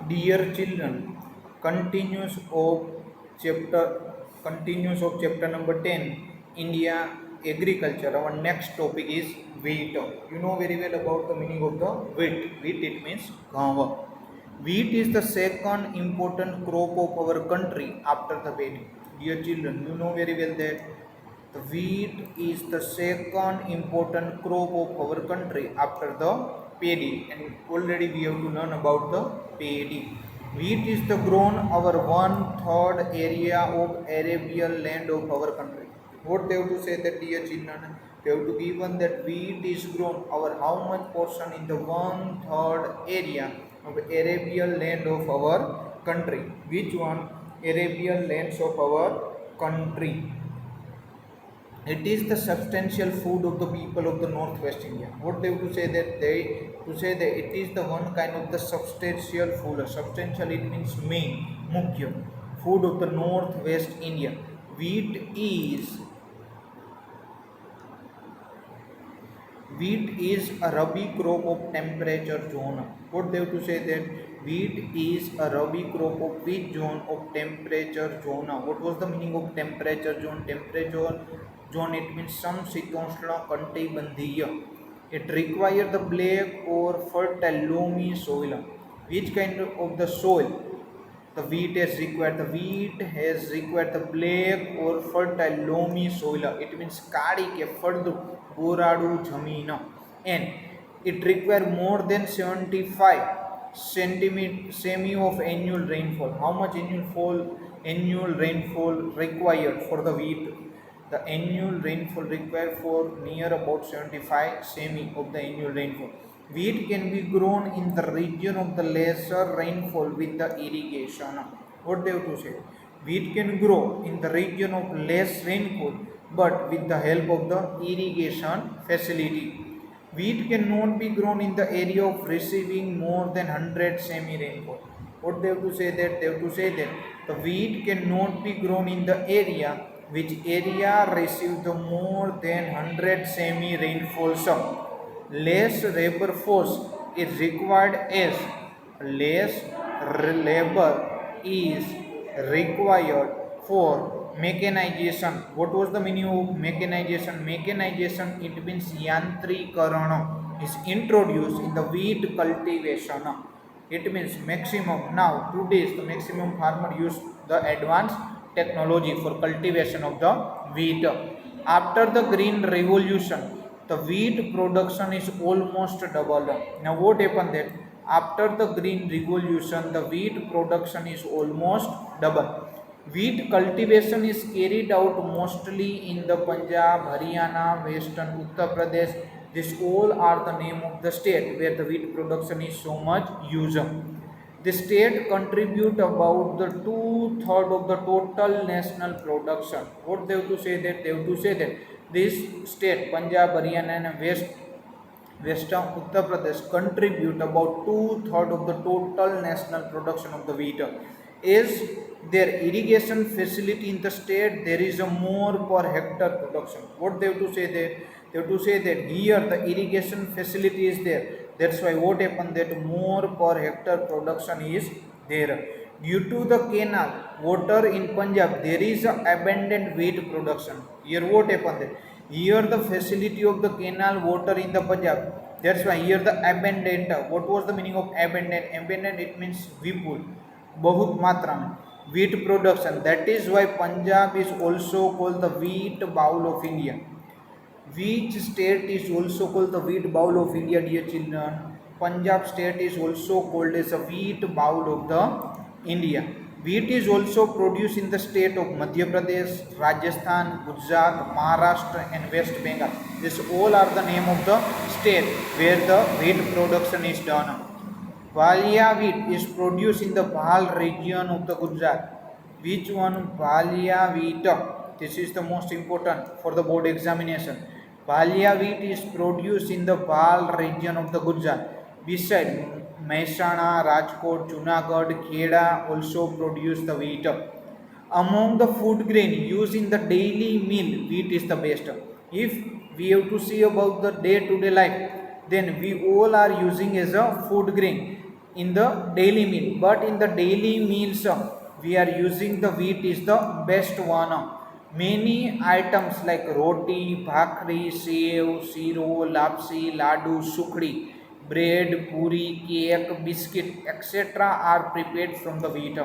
Dear children, continuous of chapter chapter number 10, India agriculture. Our next topic is wheat. You know very well about the meaning of the wheat. Wheat, it means gawa. Wheat is the second important crop of our country after the paddy. Dear children, you know very well that the wheat is the second important crop of our country after the paddy, and already we have to learn about the paddy. Wheat is the grown our one third area of Arabian land of our country. What they have to say that, dear children? They have to given that wheat is grown our how much portion in the one third area of Arabian land of our country. Which one? Arabian lands of our country. It is the substantial food of the people of the northwest India. What they have to say that? They to say that it is the one kind of the substantial food. Substantial, it means main, mukhya food of the northwest India. Wheat is a rabi crop of temperature zone. What they have to say that? Wheat is a rabi crop of which zone of temperature zone? What was the meaning of temperature zone? Temperature zone, it means समशीतोष्ण कटिबंधीय. It requires the black or fertile loamy soil. Which kind of the soil the wheat has required? The wheat has required the black or fertile loamy soil. It means કાળી કે ફળદ્રુપ ગોરાડું જમીન, and it requires more than 75 semi of annual rainfall. How much annual rainfall required for the wheat? The annual rainfall required for near about 75 semi of the annual rainfall. Wheat can be grown in the region of the lesser rainfall with the irrigation. What they have to say? Wheat can grow in the region of less rainfall but with the help of the irrigation facility. Wheat cannot be grown in the area of receiving more than 100 semi rainfall. What they have to say that? They have to say that the wheat cannot be grown in the area which area receives the more than 100 semi rainfalls. Less labor force is required as less labor is required for mechanization. What was the meaning of mechanization? Mechanization, it means yantrikaran is introduced in the wheat cultivation. It means maximum nowadays the maximum farmer use the advanced technology for cultivation of the wheat. After the green revolution, the wheat production is almost doubled. Now what happened that after the green revolution the wheat production is almost double. Wheat cultivation is carried out mostly in the Punjab, Haryana, Western Uttar Pradesh. These all are the name of the state where the wheat production is so much used. The state contribute about the 2/3 of the total national production. What they have to say that? They have to say that this state, Punjab, Haryana and Western Uttar Pradesh contribute about 2/3 of the total national production of the wheat. Is their irrigation facility in the state, there is a more per hectare production. What they have to say that? They have to say that here the irrigation facility is there. That's why what happened that more per hectare production is there. Due to the canal water in Punjab, there is a abundant wheat production. Here what happened that? Here the facility of the canal water in the Punjab. That's why here the abundant. What was the meaning of abundant? Abundant, it means vipul, बहुत मात्रा में wheat production. That is why Punjab is also called the wheat bowl of India. Which state is also called the wheat bowl of India, dear children? Punjab state is also called as a wheat bowl of the India. Wheat is also produced in the state of Madhya Pradesh, Rajasthan, Gujarat, Maharashtra and West Bengal. These all are the name of the state where the wheat production is done. Valia wheat is produced in the Bhal region of the Gujarat. Which one? Valia wheat. This is the most important for the board examination. Valia wheat is produced in the Bhal region of the Gujarat. Beside Mehsana, Rajkot, Junagadh, Kheda also produce the wheat. Among the food grain used in the daily meal, wheat is the best. If we have to see about the day-to-day life, then we all are using as a food grain. in the daily meal, but in the daily meals we are using the wheat is the best one. Many items like roti, bhakri, sev, siro, lapsi, ladu, sukhdi, bread, puri, cake, biscuit, etc. are prepared from the wheat.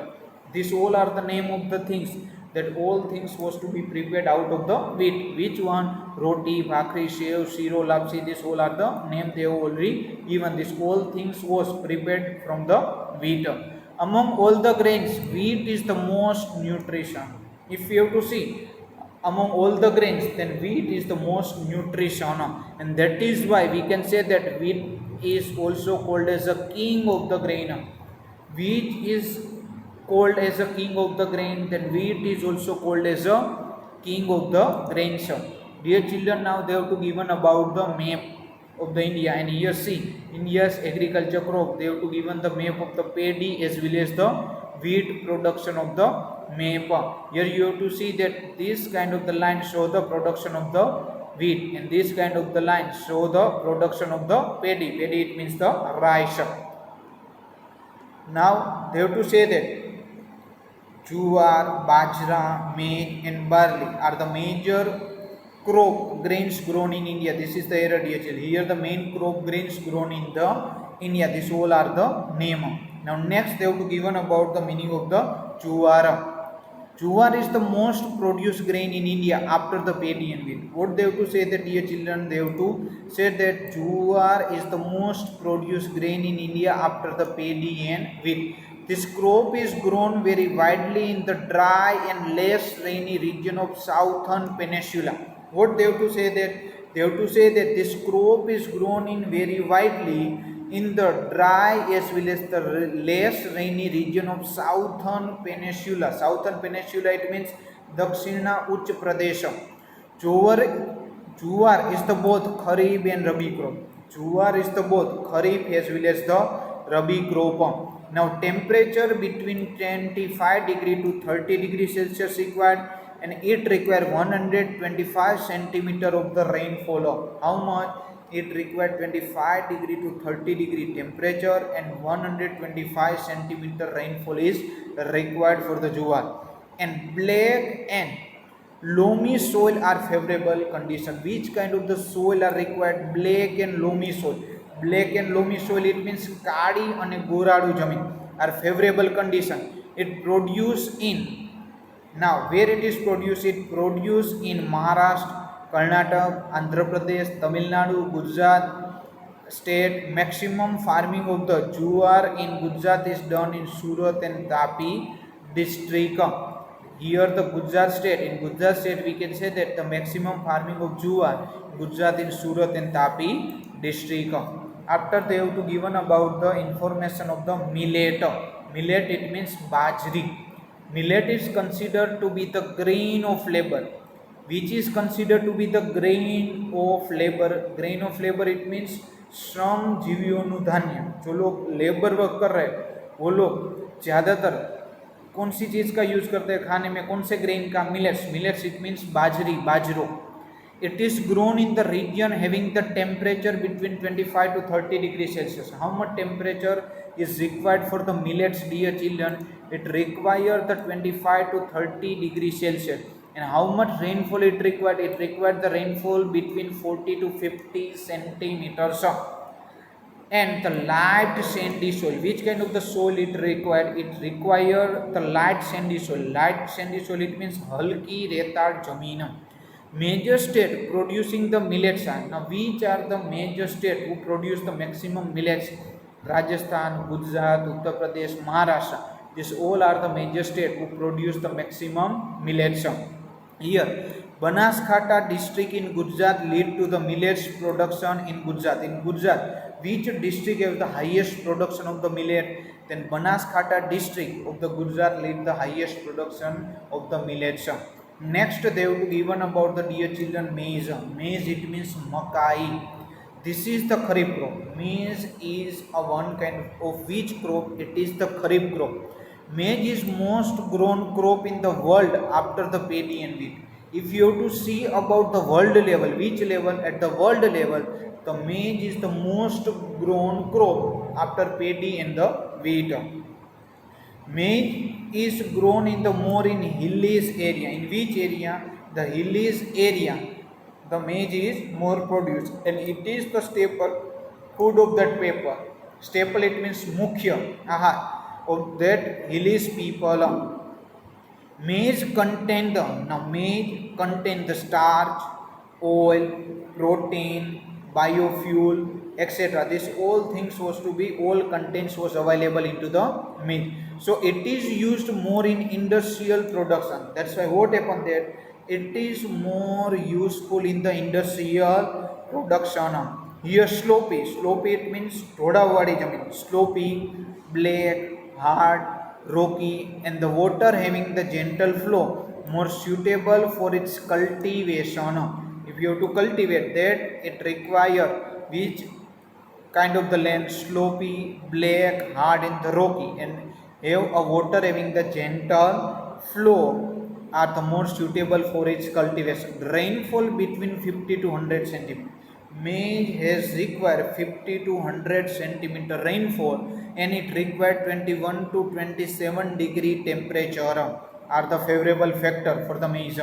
These all are the name of the things, that all things was to be prepared out of the wheat. Which one? Roti, bhakri, sev, siro, lapsi, these all are the name they have already given. This all things was prepared from the wheat. Among all the grains, wheat is the most nutrition. If you have to see, among all the grains, then wheat is the most nutrition, and that is why we can say that wheat is also called as a king of the grain. Wheat is called as a king of the grain, then wheat is also called as a king of the grains. Dear children, now they have to given about the map of the India, and here see India's agriculture crop. They have to given the map of the paddy as well as the wheat production of the map. Here you have to see that this kind of the line show the production of the wheat, and this kind of the line show the production of the paddy. Paddy, it means the rice. Now they have to say that jowar, bajra, maize and barley are the major crop grains grown in India. This is the error, dear children. Here the main crop grains grown in the India. This all are the name. Now next they have to given about the meaning of the jowar. Jowar is the most produced grain in India after the paddy and wheat. What they have to say that, dear children? They have to say that jowar is the most produced grain in India after the paddy and wheat. This crop is grown very widely in the dry and less rainy region of southern peninsula. What they have to say that? They have to say that this crop is grown in very widely in the dry as well as the less rainy region of southern peninsula. Southern peninsula, it means Dakshina Uch Pradesh. Jowar is the both Kharif and Rabi crop. Jowar is the both Kharif as well as the Rabi crop. Now temperature between 25 degree to 30 degree Celsius required, and it require 125 centimeter of the rainfall. How much? It required 25 degree to 30 degree temperature, and 125 centimeter rainfall is required for the jowar. And black and loamy soil are favorable condition. Which kind of the soil are required? Black and loamy soil. Black and loamy soil, it means કાળી અને ગોરાળુ જમીન are favorable condition. It produce in, now where it is produced? It produce in Maharashtra, Karnataka, Andhra Pradesh, Tamil Nadu, Gujarat state. Maximum farming of the jowar in Gujarat is done in Surat and Tapi district. Here the Gujarat state, in Gujarat state we can say that the maximum farming of jowar Gujarat in Surat and Tapi district. After they have to given about the information of the millet. Millet, it means bajri. Millet is considered to be the grain of labor. Which is considered to be the grain of labor? Grain of labor, it means श्रम जीवियों धान्य. जो लोग labour work कर रहे हैं वो लोग ज़्यादातर कौन सी चीज़ का यूज़ करते हैं खाने में? कौन से ग्रेन का? मिलेट्स. मिलेट्स, इट मीन्स बाजरी, बाजरो. It is grown in the region having the temperature between 25 to 30 degrees Celsius. How much temperature is required for the millets, dear children? It requires the 25 to 30 degrees Celsius. And how much rainfall it required? It required the rainfall between 40 to 50 centimeters. And the light sandy soil. Which kind of the soil it required? It required the light sandy soil. Light sandy soil, it means halki retar jameen. Major state producing the millets are, now which are the major state who produce the maximum millets? Rajasthan, Gujarat, Uttar Pradesh, Maharashtra. These all are the major state who produce the maximum millets. Here Banaskantha district in Gujarat lead to the millets production in Gujarat. In Gujarat, which district have the highest production of the millet? Then Banaskantha district of the Gujarat lead the highest production of the millets. Next they have given about the, dear children, maize. Maize, it means makai. This is the kharif crop. Maize is a one kind of which crop? It is the kharif crop. Maize is most grown crop in the world after the paddy and wheat. If you have to see about the world level, which level? At the world level, the maize is the most grown crop after paddy and the wheat. Maize is grown in the more in hillies area. In which area? The hillies area. The maize is more produced, and it is the staple food of that people. Staple, it means mukhya of that hillies people. Maize contain the starch, oil, protein, biofuel, etc. This all things was to be all contents was available into the maize. So it is used more in industrial production. That's why what happened there? It is more useful in the industrial production. Here slopy it means thoda wadi jamin. Slopy, black, hard, rocky, and the water having the gentle flow, more suitable for its cultivation. If you have to cultivate that, it require which kind of the land? Slopy, black, hard, and the rocky, and have a water having the gentle flow are the more suitable for its cultivation. Rainfall between 50 to 100 centimeter. Maize has required 50 to 100 centimeter rainfall, and it required 21 to 27 degree temperature are the favorable factor for the maize.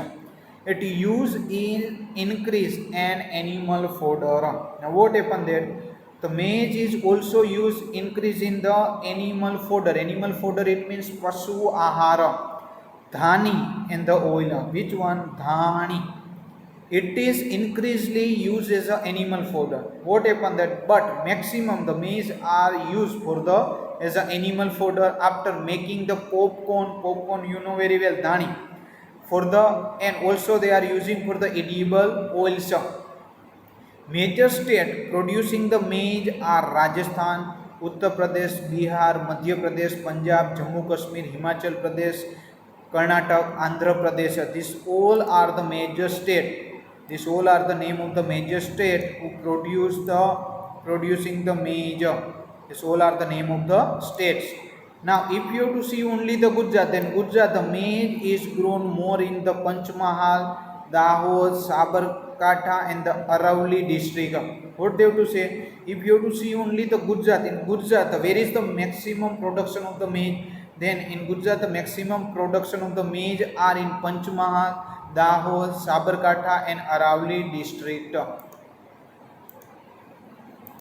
It used in increase an animal fodder. Now what happened there? The maize is also used increase in the animal fodder. Animal fodder, it means pasu ahara, dhani, and the oil. Which one? Dhani. It is increasingly used as an animal fodder. What happened that? But maximum the maize are used for the as an animal fodder after making the popcorn. Popcorn, you know very well, dhani. For the, and also they are using for the edible oils. Major state producing the maize are Rajasthan, Uttar Pradesh, Bihar, Madhya Pradesh, Punjab, Jammu Kashmir, Himachal Pradesh, Karnataka, Andhra Pradesh. These all are the major state. These all are the name of the major state who producing the maize. These all are the name of the states. Now, if you have to see only the Gujarat, then Gujarat, the maize is grown more in the Panchmahal, Dahod, Sabarkantha, and the Arauli district. What they have to say? If you have to see only the Gujarat, in Gujarat, where is the maximum production of the maize? Then in Gujarat, the maximum production of the maize are in Panchmahal, Dahod, Sabarkantha, and Arauli district.